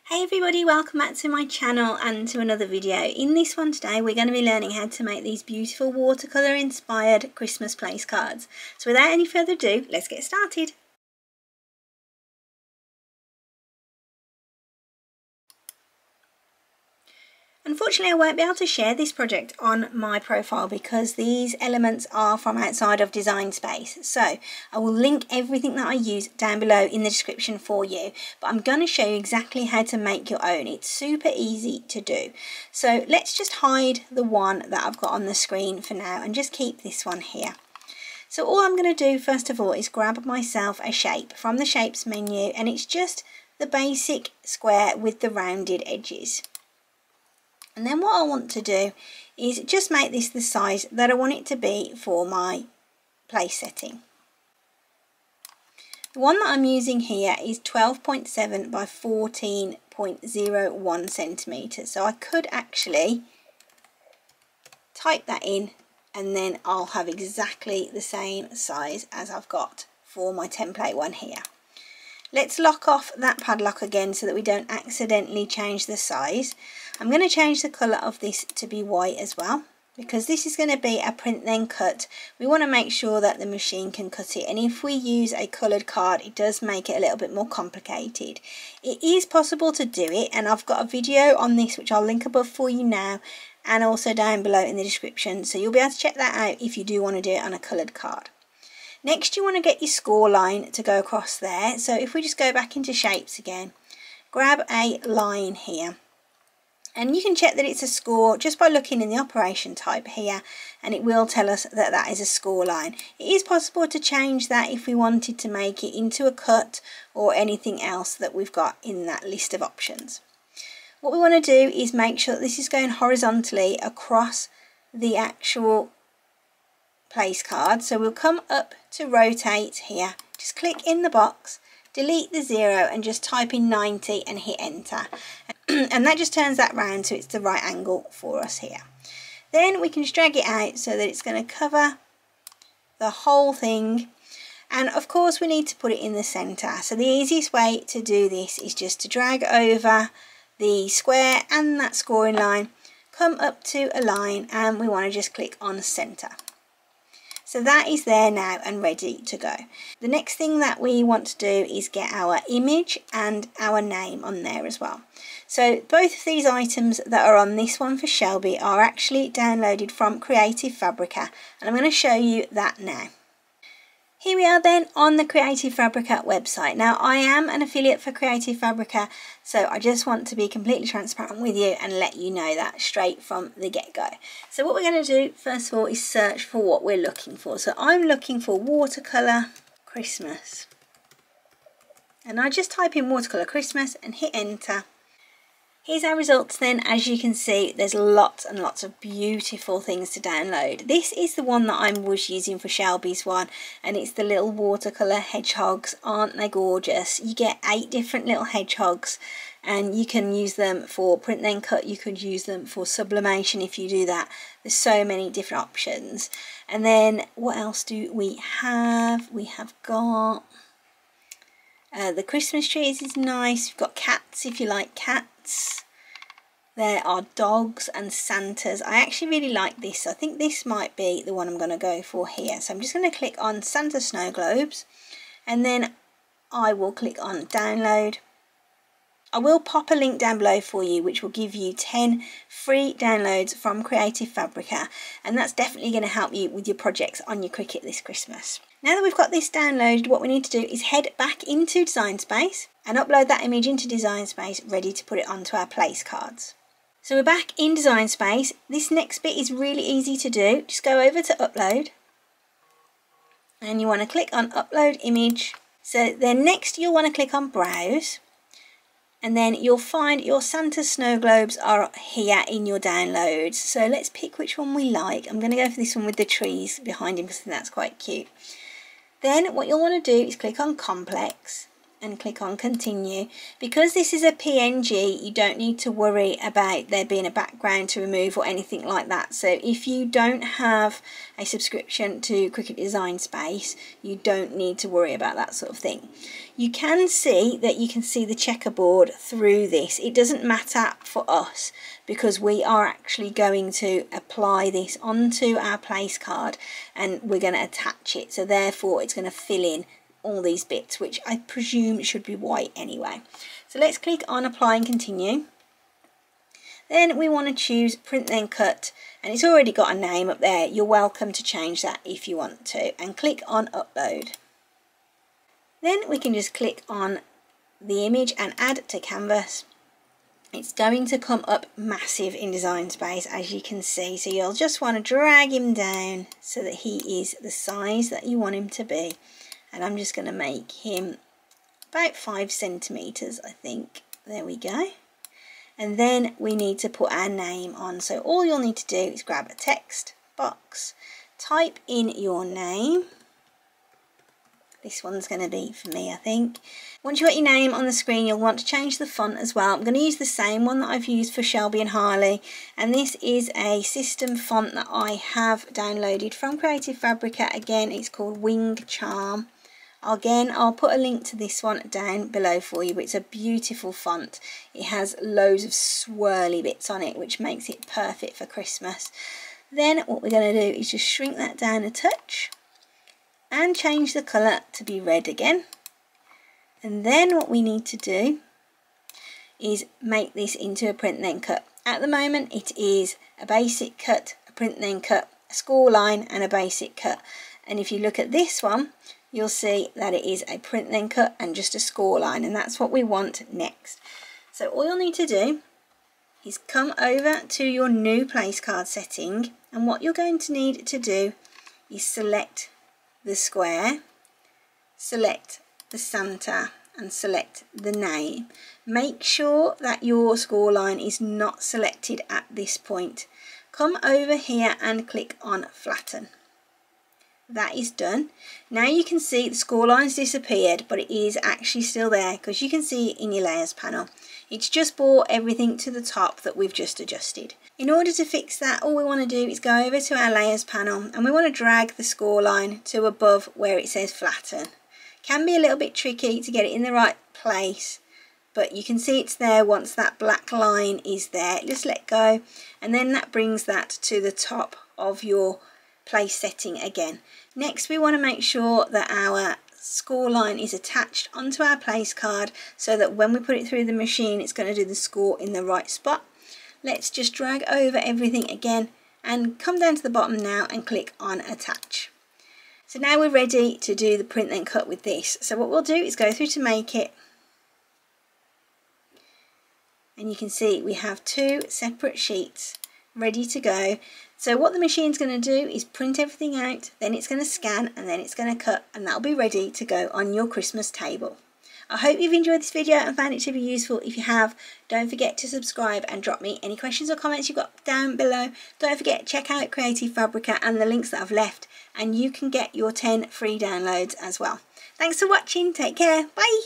Hey everybody, welcome back to my channel and to another video. In this one today we're going to be learning how to make these beautiful watercolour inspired Christmas place cards. So without any further ado, let's get started. Unfortunately, I won't be able to share this project on my profile because these elements are from outside of Design Space. So I will link everything that I use down below in the description for you. But I'm going to show you exactly how to make your own. It's super easy to do. So let's just hide the one that I've got on the screen for now and just keep this one here. So all I'm going to do first of all is grab myself a shape from the Shapes menu, and it's just the basic square with the rounded edges. And then what I want to do is just make this the size that I want it to be for my place setting. The one that I'm using here is 12.7 by 14.01 centimetres. So I could actually type that in and then I'll have exactly the same size as I've got for my template one here. Let's lock off that padlock again so that we don't accidentally change the size. I'm going to change the colour of this to be white as well, because this is going to be a print then cut. We want to make sure that the machine can cut it, and if we use a coloured card it does make it a little bit more complicated. It is possible to do it, and I've got a video on this which I'll link above for you now and also down below in the description, so you'll be able to check that out if you do want to do it on a coloured card. Next you want to get your score line to go across there. So if we just go back into Shapes again, grab a line here, and you can check that it's a score just by looking in the operation type here, and it will tell us that that is a score line. It is possible to change that if we wanted to make it into a cut or anything else that we've got in that list of options. What we want to do is make sure that this is going horizontally across the actual place card. So we'll come up to rotate here, just click in the box, delete the 0 and just type in 90 and hit enter. And that just turns that round so it's the right angle for us here. Then we can just drag it out so that it's going to cover the whole thing, and of course we need to put it in the centre. So the easiest way to do this is just to drag over the square and that scoring line, come up to a line, and we want to just click on centre. So that is there now and ready to go. The next thing that we want to do is get our image and our name on there as well. So both of these items that are on this one for Shelby are actually downloaded from Creative Fabrica, and I'm going to show you that now. Here we are then on the Creative Fabrica website. Now I am an affiliate for Creative Fabrica, so I just want to be completely transparent with you and let you know that straight from the get-go. So what we're going to do first of all is search for what we're looking for. So I'm looking for watercolour Christmas, and I just type in watercolour Christmas and hit enter. Here's our results then. As you can see, there's lots and lots of beautiful things to download. This is the one that I was using for Shelby's one, and it's the little watercolour hedgehogs. Aren't they gorgeous? You get 8 different little hedgehogs, and you can use them for print then cut. You could use them for sublimation if you do that. There's so many different options. And then what else do we have? We have got the Christmas trees is nice. We've got cats if you like cats. There are dogs and Santas. I actually really like this. I think this might be the one I'm going to go for here. So I'm just going to click on Santa snow globes, and then I will click on download. I will pop a link down below for you which will give you 10 free downloads from Creative Fabrica, and that's definitely going to help you with your projects on your Cricut this Christmas. Now that we've got this downloaded, what we need to do is head back into Design Space and upload that image into Design Space, ready to put it onto our place cards. So we're back in Design Space. This next bit is really easy to do. Just go over to upload, and you want to click on upload image. So then next you'll want to click on browse, and then you'll find your Santa snow globes are here in your downloads. So let's pick which one we like. I'm going to go for this one with the trees behind him because I think that's quite cute. Then what you'll want to do is click on complex, and click on continue. Because this is a PNG, you don't need to worry about there being a background to remove or anything like that. So if you don't have a subscription to Cricut Design Space, you don't need to worry about that sort of thing. You can see that you can see the checkerboard through this. It doesn't matter for us because we are actually going to apply this onto our place card and we're going to attach it. So therefore it's going to fill in all these bits, which I presume should be white anyway. So let's click on apply and continue. Then we want to choose print then cut, and it's already got a name up there. You're welcome to change that if you want to, and click on upload. Then we can just click on the image and add to canvas. It's going to come up massive in Design Space, as you can see, so you'll just want to drag him down so that he is the size that you want him to be. And I'm just going to make him about 5 centimeters, I think. There we go. And then we need to put our name on. So all you'll need to do is grab a text box, type in your name. This one's going to be for me, I think. Once you've got your name on the screen, you'll want to change the font as well. I'm going to use the same one that I've used for Shelby and Harley. And this is a system font that I have downloaded from Creative Fabrica. Again, it's called Wing Charm. Again, I'll put a link to this one down below for you, but it's a beautiful font. It has loads of swirly bits on it, which makes it perfect for Christmas. Then what we're going to do is just shrink that down a touch and change the colour to be red again. And then what we need to do is make this into a print then cut. At the moment it is a basic cut, a print then cut, a score line and a basic cut. And if you look at this one, you'll see that it is a print then cut and just a score line, and that's what we want next. So all you'll need to do is come over to your new place card setting, and what you're going to need to do is select the square, select the Santa and select the name. Make sure that your score line is not selected at this point. Come over here and click on flatten. That is done. Now you can see the score line's disappeared, but it is actually still there because you can see it in your layers panel. It's just brought everything to the top that we've just adjusted. In order to fix that, all we want to do is go over to our layers panel and we want to drag the score line to above where it says flatten. Can be a little bit tricky to get it in the right place, but you can see it's there once that black line is there. Just let go, and then that brings that to the top of your place setting again. Next we want to make sure that our score line is attached onto our place card so that when we put it through the machine it's going to do the score in the right spot. Let's just drag over everything again and come down to the bottom now and click on attach. So now we're ready to do the print then cut with this. So what we'll do is go through to make it, and you can see we have 2 separate sheets ready to go. So what the machine's going to do is print everything out, then it's going to scan, and then it's going to cut, and that'll be ready to go on your Christmas table. I hope you've enjoyed this video and found it to be useful. If you have, don't forget to subscribe and drop me any questions or comments you've got down below. Don't forget, check out Creative Fabrica and the links that I've left, and you can get your 10 free downloads as well. Thanks for watching. Take care. Bye.